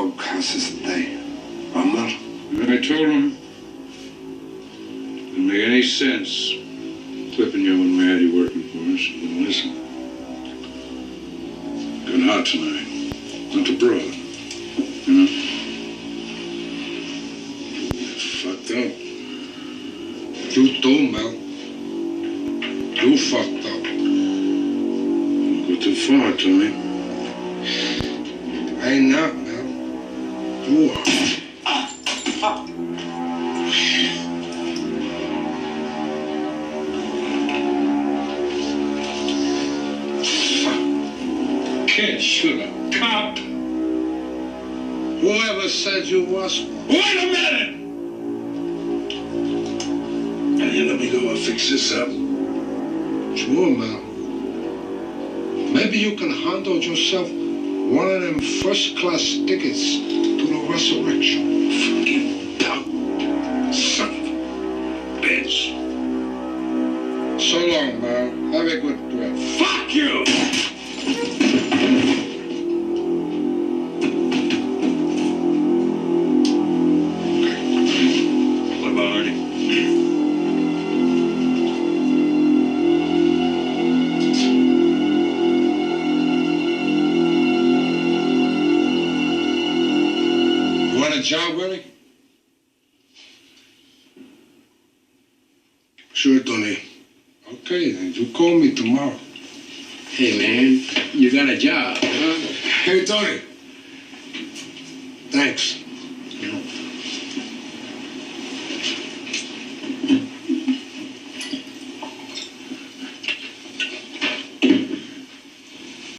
dog houses today. Remember? I told him it didn't make any sense flipping you and Maddie working for us. He wouldn't listen. Going out tonight. Not abroad. You know? It's fucked up. You too, Mel. You fucked up. Don't go too far, Tony. I ain't not, Mel. You are. Can't shoot a cop. Whoever said you was... Wait a minute! And you let me go and fix this up. Sure, Mel. Maybe you can handle yourself one of them first-class tickets to the resurrection. Fucking punk. Son of a bitch. So long, Mel. Have a good trip. Fuck you! What about Ernie? You want a job, Willie? Sure, Tony. Okay, then you call me tomorrow. Hey, man, you got a job, huh? Hey, Tony. Thanks.